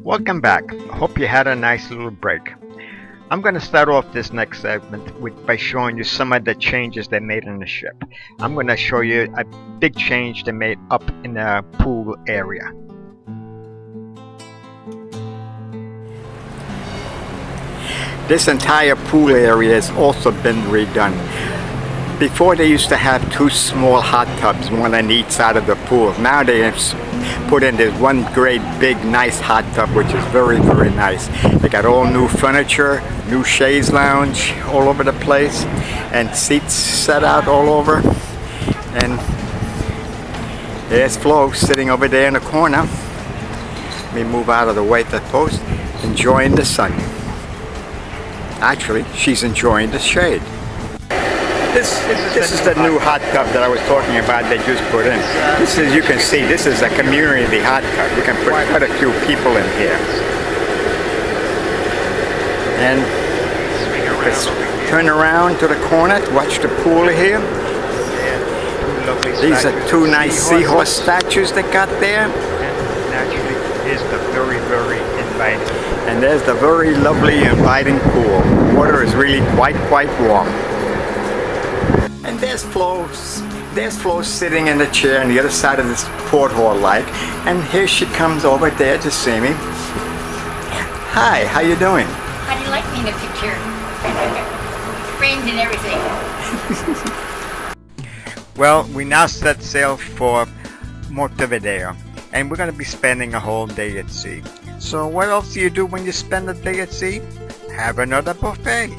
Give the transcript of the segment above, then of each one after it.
Welcome back. Hope you had a nice little break. I'm going to start off this next segment by showing you some of the changes they made in the ship. I'm going to show you a big change they made up in the pool area. This entire pool area has also been redone. Before they used to have two small hot tubs, one on each side of the pool. Now they have put in this one great big nice hot tub, which is very nice. They got all new furniture, new chaise lounge all over the place, and seats set out all over. And there's Flo sitting over there in the corner. Let me move out of the way at the post, enjoying the sun. Actually, she's enjoying the shade. This is the new hot tub that I was talking about they just put in. This is, you can see, this is a community hot tub. You can put quite a few people in here. And let's turn around to the corner to watch the pool here. These are two nice seahorse statues they got there. And naturally, here's the very inviting. And there's the very lovely inviting pool. Water is really quite warm. And there's Flo sitting in the chair on the other side of this porthole light, and here she comes over there to see me. Hi, how you doing? How do you like me in the picture? Framed and everything. Well, we now set sail for Montevideo, and we're going to be spending a whole day at sea. So what else do you do when you spend a day at sea? Have another buffet.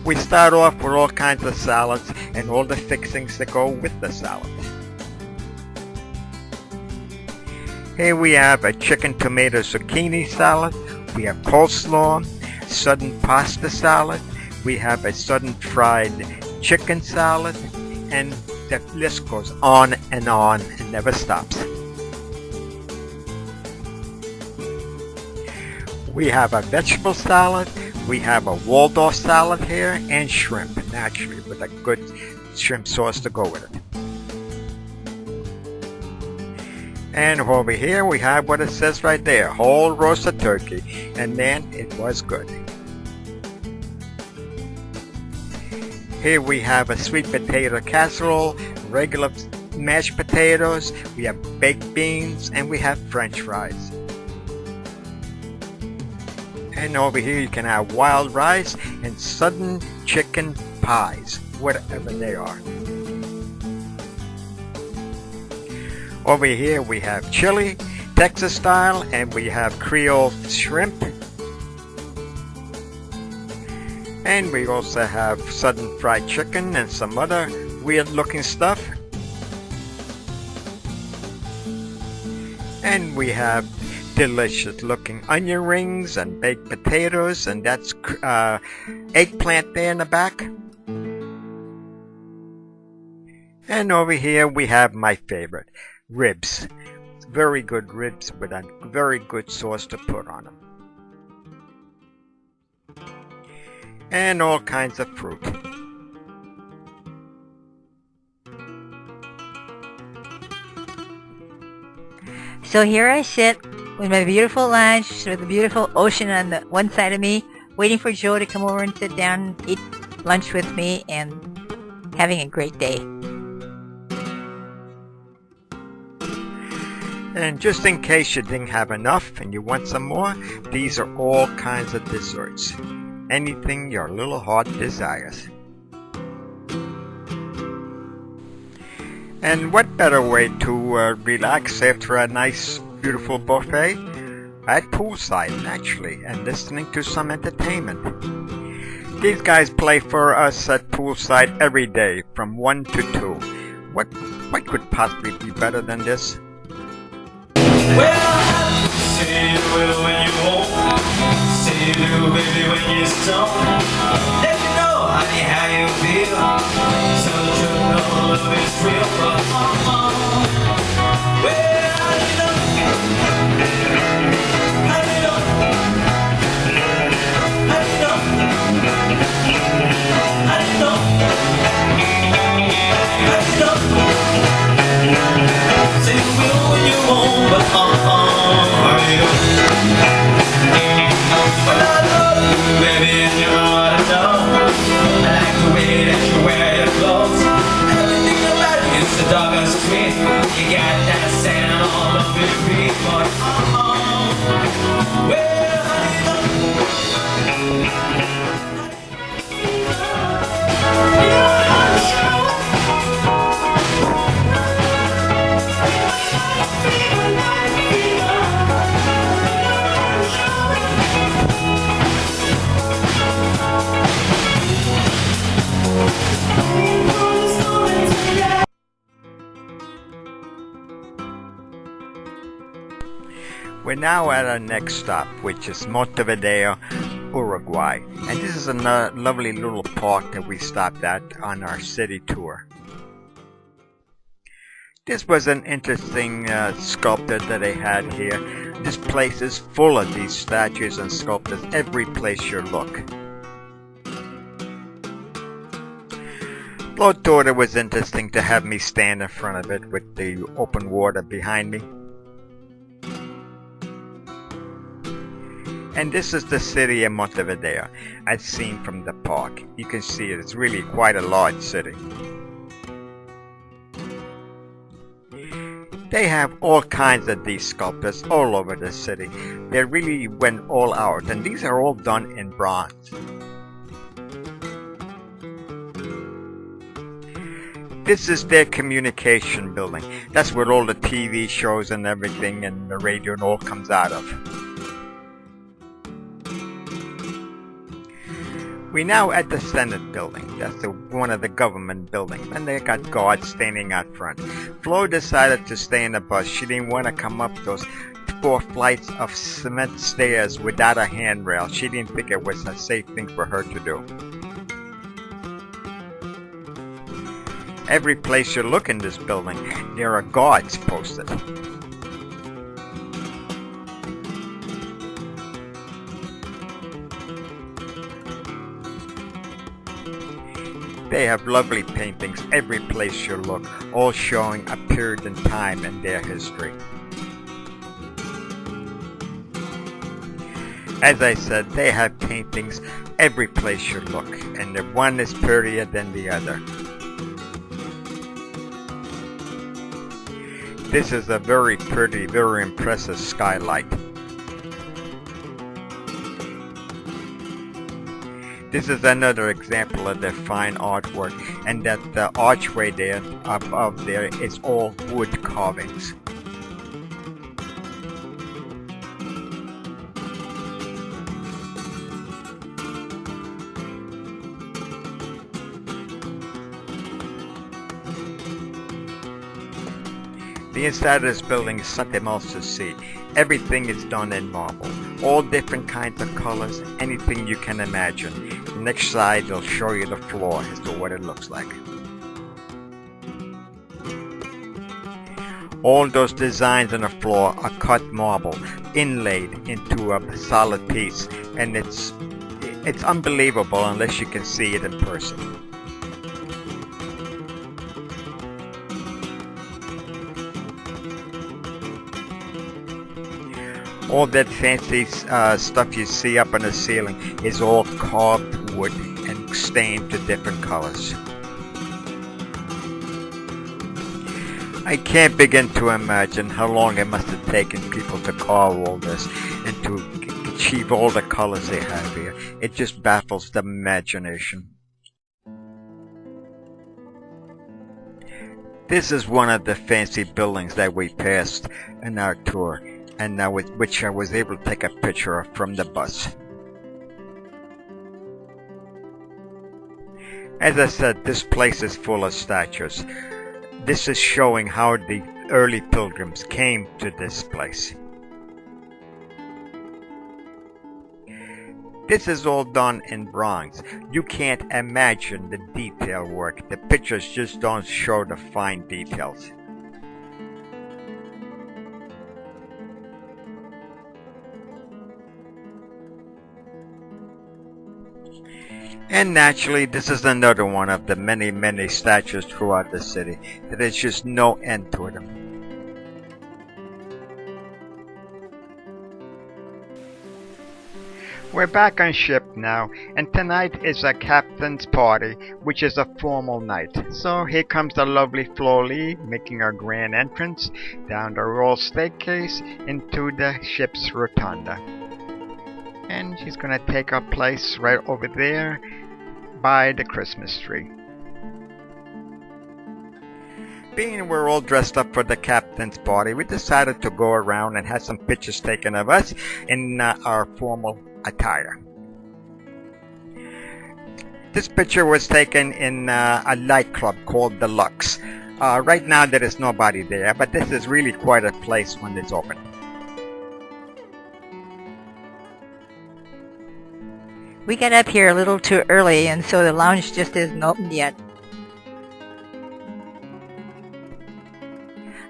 We start off with all kinds of salads and all the fixings that go with the salad. Here we have a chicken tomato zucchini salad. We have coleslaw, sudden pasta salad. We have a sudden fried chicken salad, and the list goes on and never stops. We have a vegetable salad. We have a Waldorf salad here, and shrimp, naturally, with a good shrimp sauce to go with it. And over here we have what it says right there, whole roasted turkey, and man, it was good. Here we have a sweet potato casserole, regular mashed potatoes, we have baked beans, and we have French fries. And over here you can have wild rice and sudden chicken pies, whatever they are. Over here we have chili, Texas style, and we have Creole shrimp. And we also have sudden fried chicken and some other weird looking stuff. And we have delicious looking onion rings and baked potatoes, and that's eggplant there in the back. And over here we have my favorite, ribs. Very good ribs with a very good sauce to put on them. And all kinds of fruit. So here I sit with my beautiful lunch, with the beautiful ocean on the one side of me, waiting for Joe to come over and sit down, eat lunch with me, and having a great day. And just in case you didn't have enough and you want some more, these are all kinds of desserts. Anything your little heart desires. And what better way to relax after a nice, beautiful buffet? At poolside, naturally, and listening to some entertainment. These guys play for us at poolside every day from 1 to 2. What could possibly be better than this? Well, say you will when you won't. Say you do, baby, when you don't. Let me know, honey, how you feel. So that you know love is real. Well, how you know? How you know? How you know? How you know? How you know? Say you will when you won't. but well, We're now at our next stop, which is Montevideo, Uruguay. And this is a lovely little park that we stopped at on our city tour. This was an interesting sculpture that they had here. This place is full of these statues and sculptures every place you look. Flo thought it was interesting to have me stand in front of it with the open water behind me. And this is the city of Montevideo, as seen from the park. You can see it, it's really quite a large city. They have all kinds of these sculptures all over the city. They really went all out, and these are all done in bronze. This is their communication building. That's where all the TV shows and everything and the radio and all comes out of. We're now at the Senate building. That's one of the government buildings, and they got guards standing out front. Flo decided to stay in the bus. She didn't want to come up those 4 flights of cement stairs without a handrail. She didn't think it was a safe thing for her to do. Every place you look in this building, there are guards posted. They have lovely paintings every place you look, all showing a period in time in their history. As I said, they have paintings every place you look, and the one is prettier than the other. This is a very pretty, very impressive skylight. This is another example of their fine artwork, and that the archway there above there is all wood carvings. The inside of this building is something else to see. Everything is done in marble. All different kinds of colors, anything you can imagine. The next slide will show you the floor as to what it looks like. All those designs on the floor are cut marble, inlaid into a solid piece, and it's unbelievable unless you can see it in person. All that fancy stuff you see up on the ceiling is all carved wood and stained to different colors. I can't begin to imagine how long it must have taken people to carve all this and to achieve all the colors they have here. It just baffles the imagination. This is one of the fancy buildings that we passed in our tour, and now with which I was able to take a picture of from the bus. As I said, this place is full of statues. This is showing how the early pilgrims came to this place. This is all done in bronze. You can't imagine the detail work. The pictures just don't show the fine details. And naturally, this is another one of the many, many statues throughout the city. There's just no end to them. We're back on ship now, and tonight is a captain's party, which is a formal night. So here comes the lovely Flo Lee making her grand entrance down the royal staircase into the ship's rotunda. And she's gonna take her place right over there by the Christmas tree. Being we're all dressed up for the captain's party, we decided to go around and have some pictures taken of us in our formal attire. This picture was taken in a nightclub called The Lux. Right now there is nobody there, but this is really quite a place when it's open. We got up here a little too early, and so the lounge just isn't opened yet.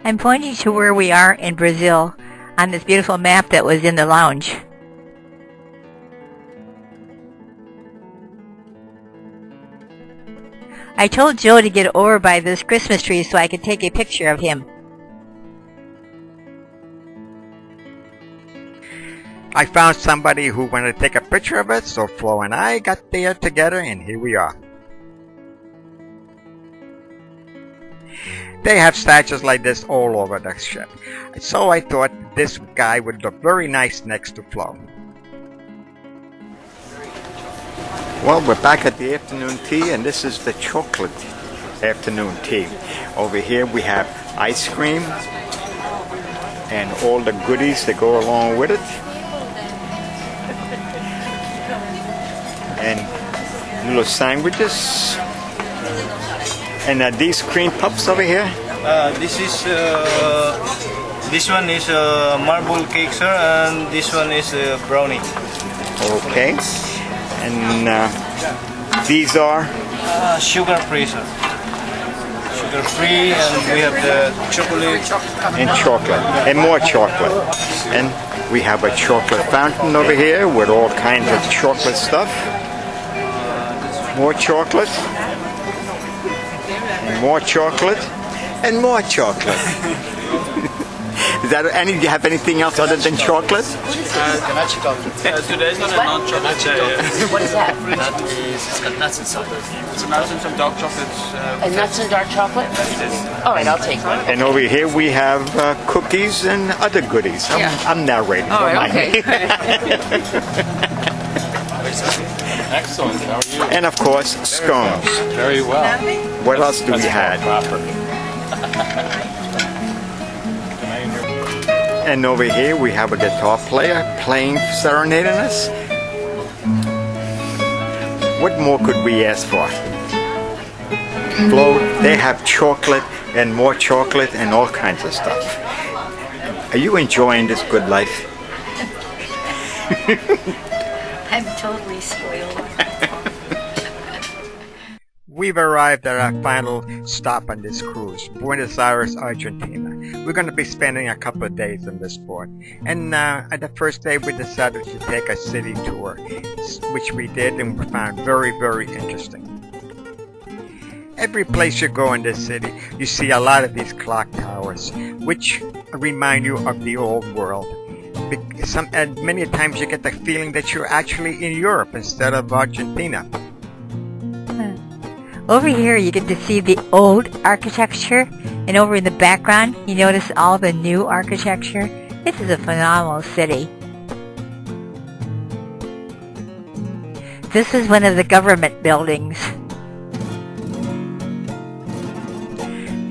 I'm pointing to where we are in Brazil on this beautiful map that was in the lounge. I told Joe to get over by this Christmas tree so I could take a picture of him. I found somebody who wanted to take a picture of it, so Flo and I got there together, and here we are. They have statues like this all over the ship, so I thought this guy would look very nice next to Flo. Well, we're back at the afternoon tea, and this is the chocolate afternoon tea. Over here we have ice cream and all the goodies that go along with it. And little sandwiches. And these cream puffs over here? This one is marble cake, sir, and this one is brownie. Okay. And these are? Sugar free, sir. Sugar free, and we have the chocolate. And chocolate. And more chocolate. And we have a chocolate fountain over here with all kinds of chocolate stuff. More chocolate. And more chocolate. And more chocolate. Is that any? Do you have anything else other than chocolate? Today's not a non-chocolate day. What is that? That is, it's got nuts inside. It's nuts and some dark chocolates. And nuts and dark chocolate? All right, I'll take one. And over here we have cookies and other goodies. I'm narrating. All don't right, mind me. Excellent. How are you? And of course, scones. Very well. What else do we have? Proper. And over here we have a guitar player playing, serenading us. What more could we ask for? Flo, they have chocolate and more chocolate and all kinds of stuff. Are you enjoying this good life? I'm totally spoiled. We've arrived at our final stop on this cruise, Buenos Aires, Argentina. We're going to be spending a couple of days in this port. And at the first day we decided to take a city tour, which we did and we found very, very interesting. Every place you go in this city, you see a lot of these clock towers, which remind you of the old world. And many times you get the feeling that you're actually in Europe instead of Argentina. Over here you get to see the old architecture, and over in the background you notice all the new architecture. This is a phenomenal city. This is one of the government buildings.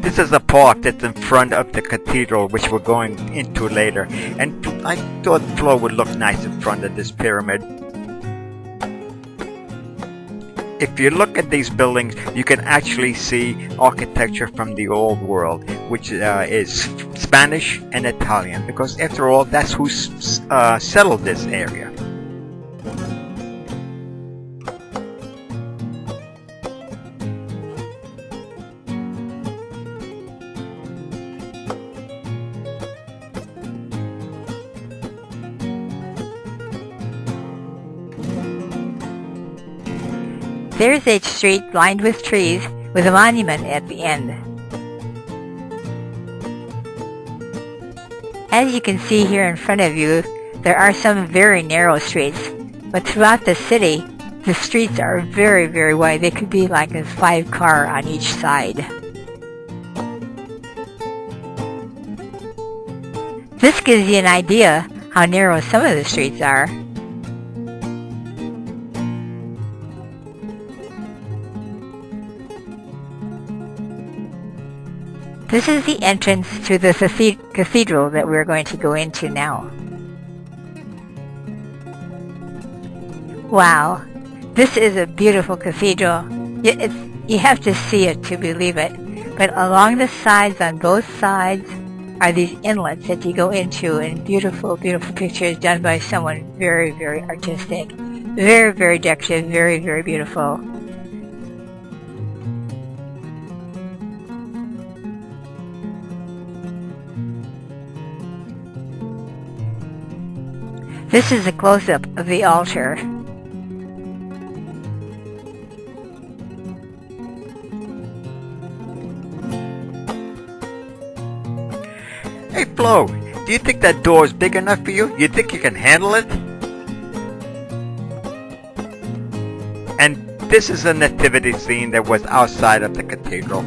This is a park that's in front of the cathedral, which we're going into later. And I thought Flo would look nice in front of this pyramid. If you look at these buildings, you can actually see architecture from the old world, which is Spanish and Italian, because after all, that's who settled this area. There's a street lined with trees with a monument at the end. As you can see here in front of you, there are some very narrow streets. But throughout the city, the streets are very, very wide. They could be like a 5-car on each side. This gives you an idea how narrow some of the streets are. This is the entrance to the cathedral that we're going to go into now. Wow, this is a beautiful cathedral. You have to see it to believe it. But along the sides, on both sides, are these inlets that you go into, and beautiful, beautiful pictures done by someone very, very artistic. Very, very decorative, very, very beautiful. This is a close-up of the altar. Hey Flo, do you think that door is big enough for you? You think you can handle it? And this is a nativity scene that was outside of the cathedral.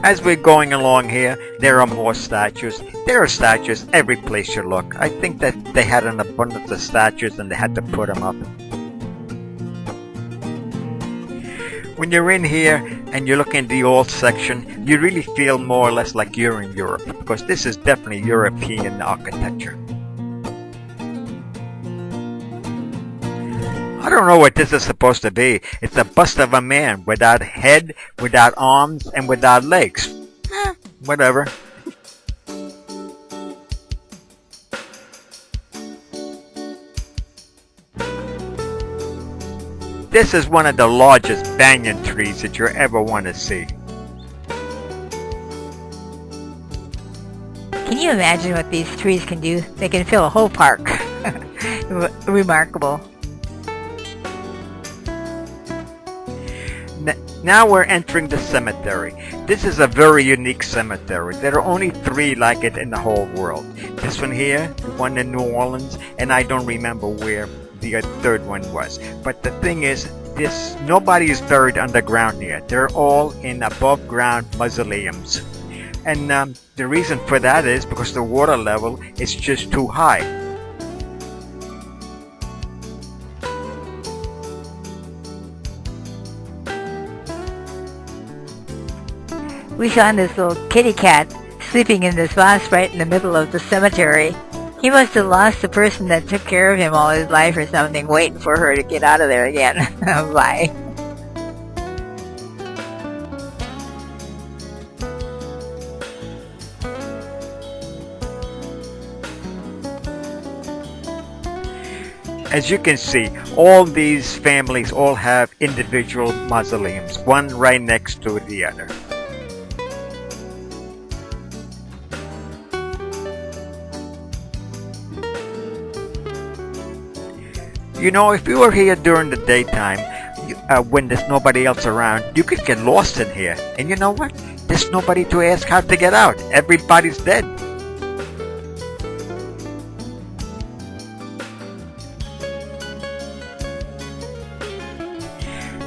As we're going along here, there are more statues. There are statues every place you look. I think that they had an abundance of statues and they had to put them up. When you're in here and you look in the old section, you really feel more or less like you're in Europe, because this is definitely European architecture. I don't know what this is supposed to be. It's a bust of a man without head, without arms, and without legs. Whatever. This is one of the largest banyan trees that you ever want to see. Can you imagine what these trees can do? They can fill a whole park. Remarkable. Now we're entering the cemetery. This is a very unique cemetery. There are only 3 like it in the whole world. This one here, the one in New Orleans, and I don't remember where the third one was. But the thing is, nobody is buried underground here. They're all in above ground mausoleums. And the reason for that is because the water level is just too high. We found this little kitty cat sleeping in this vase right in the middle of the cemetery. He must have lost the person that took care of him all his life or something, waiting for her to get out of there again. Bye. As you can see, all these families all have individual mausoleums, one right next to the other. You know, if you were here during the daytime, when there's nobody else around, you could get lost in here. And you know what? There's nobody to ask how to get out. Everybody's dead.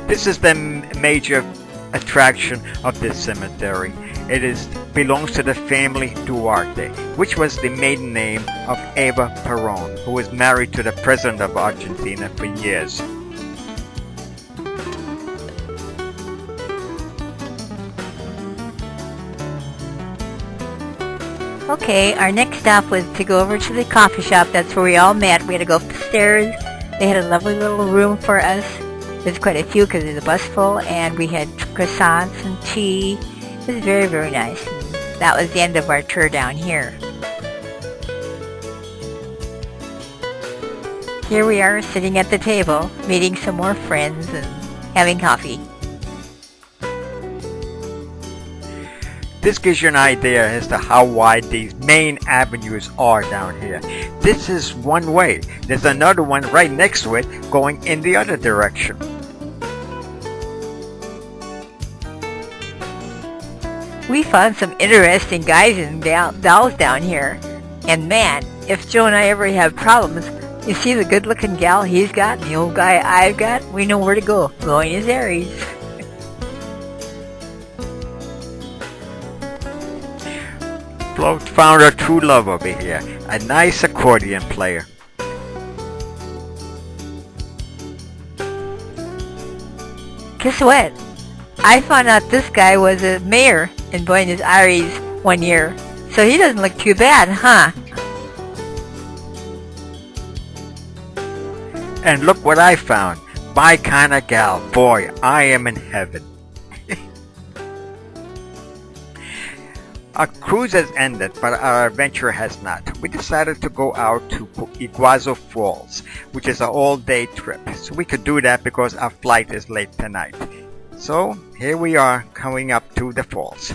This is the major attraction of this cemetery. It belongs to the family Duarte, which was the maiden name of Eva Perón, who was married to the president of Argentina for years. Okay, our next stop was to go over to the coffee shop. That's where we all met. We had to go upstairs. They had a lovely little room for us. There's quite a few because there's a bus full, and we had croissants and tea. It was very, very nice. And that was the end of our tour down here. Here we are sitting at the table, meeting some more friends and having coffee. This gives you an idea as to how wide these main avenues are down here. This is one way. There's another one right next to it going in the other direction. We found some interesting guys and dolls down here. And man, if Joe and I ever have problems, you see the good-looking gal he's got and the old guy I've got, we know where to go. Going is Aries. Flo found her true love over here, a nice accordion player. Guess what? I found out this guy was a mayor in Buenos Aires one year, so he doesn't look too bad, huh? And look what I found. My kind of gal. Boy, I am in heaven. Our cruise has ended, but our adventure has not. We decided to go out to Iguazu Falls, which is an all-day trip. So we could do that because our flight is late tonight. So here we are coming up to the falls.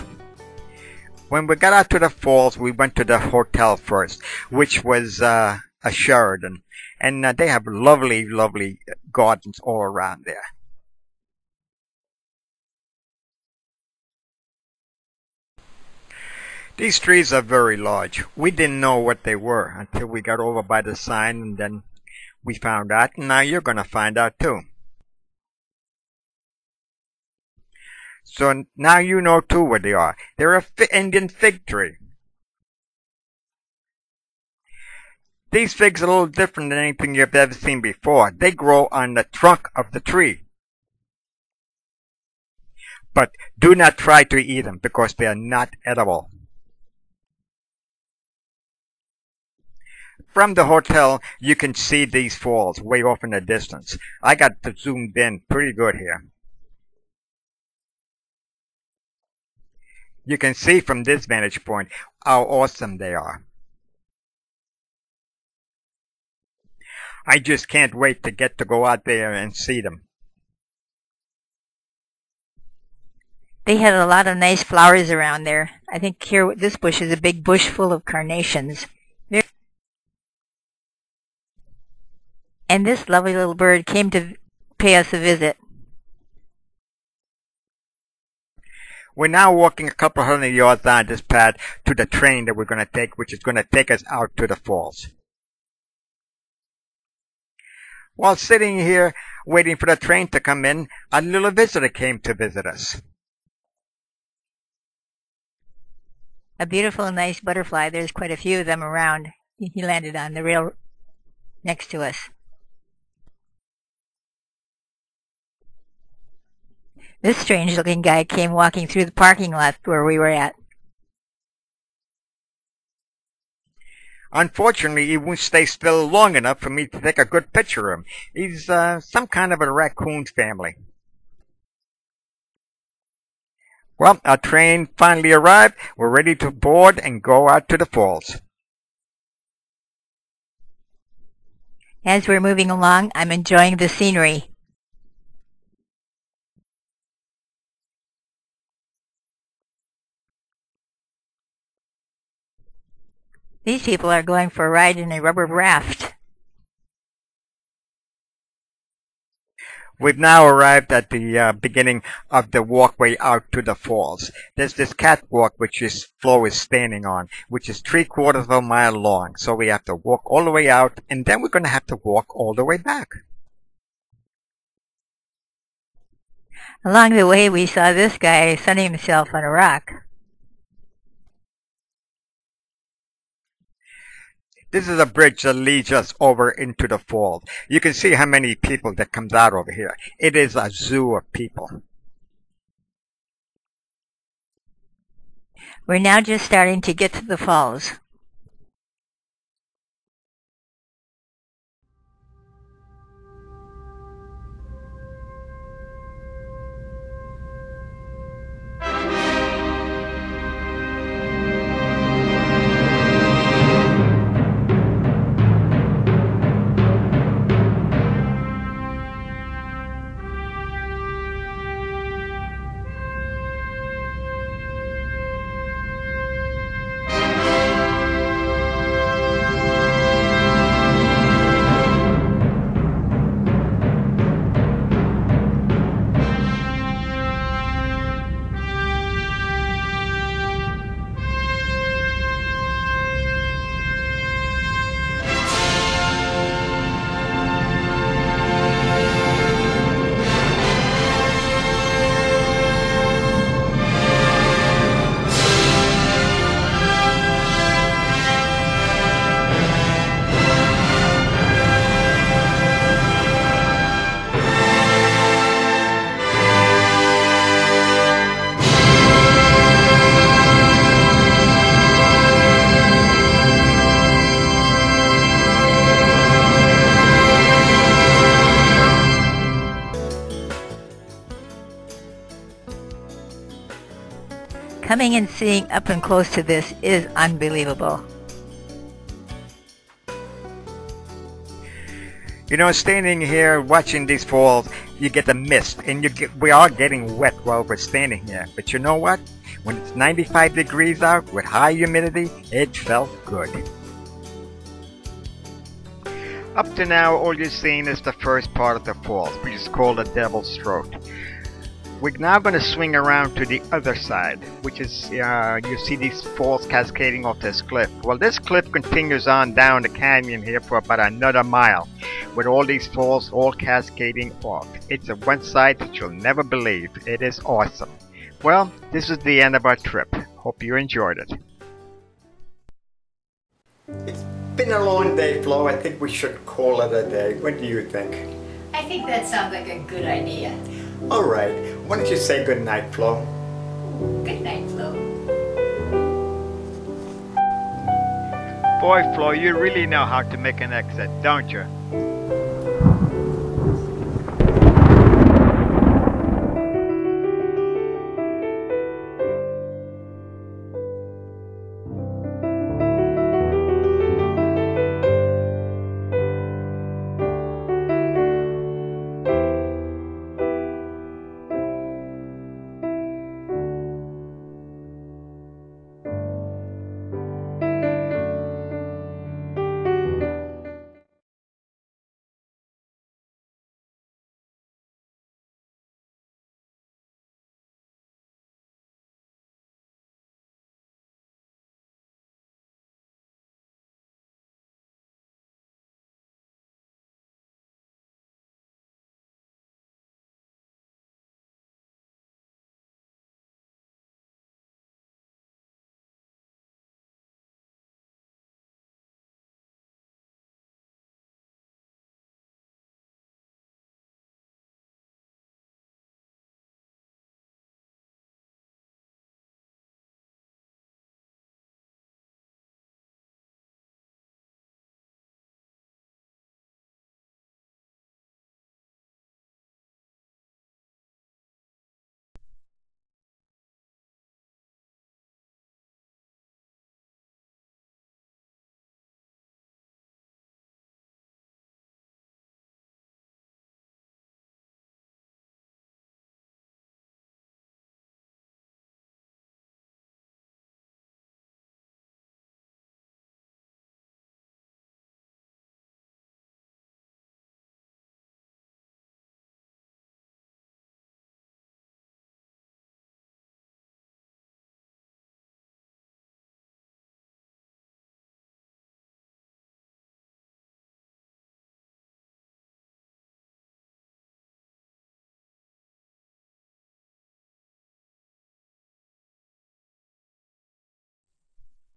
When we got out to the falls, we went to the hotel first, which was a Sheraton. And they have lovely, lovely gardens all around there. These trees are very large. We didn't know what they were until we got over by the sign, and then we found out, and now you're going to find out too. So now you know too what they are. They're a Indian fig tree. These figs are a little different than anything you've ever seen before. They grow on the trunk of the tree. But do not try to eat them because they are not edible. From the hotel, you can see these falls way off in the distance. I got zoomed in pretty good here. You can see from this vantage point how awesome they are. I just can't wait to get to go out there and see them. They had a lot of nice flowers around there. I think here, this bush is a big bush full of carnations. And this lovely little bird came to pay us a visit. We're now walking a couple hundred yards down this path to the train that we're going to take, which is going to take us out to the falls. While sitting here waiting for the train to come in, a little visitor came to visit us. A beautiful, nice butterfly. There's quite a few of them around. He landed on the rail next to us. This strange-looking guy came walking through the parking lot where we were at. Unfortunately, he won't stay still long enough for me to take a good picture of him. He's some kind of a raccoon family. Well, our train finally arrived. We're ready to board and go out to the falls. As we're moving along, I'm enjoying the scenery. These people are going for a ride in a rubber raft. We've now arrived at the beginning of the walkway out to the falls. There's this catwalk which Flo is standing on, which is 3/4 of a mile long. So we have to walk all the way out, and then we're going to have to walk all the way back. Along the way, we saw this guy sunning himself on a rock. This is a bridge that leads us over into the falls. You can see how many people that comes out over here. It is a zoo of people. We're now just starting to get to the falls. Coming and seeing up and close to this is unbelievable. You know, standing here watching these falls, you get the mist, and we are getting wet while we're standing here. But you know what? When it's 95 degrees out with high humidity, it felt good. Up to now, all you're seeing is the first part of the falls, which is called the Devil's Throat. We're now going to swing around to the other side, which is, you see these falls cascading off this cliff. Well, this cliff continues on down the canyon here for about another mile, with all these falls all cascading off. It's a one sight that you'll never believe. It is awesome. Well, this is the end of our trip. Hope you enjoyed it. It's been a long day, Flo. I think we should call it a day. What do you think? I think that sounds like a good idea. All right. Why don't you say good night, Flo? Good night, Flo. Boy, Flo, you really know how to make an exit, don't you?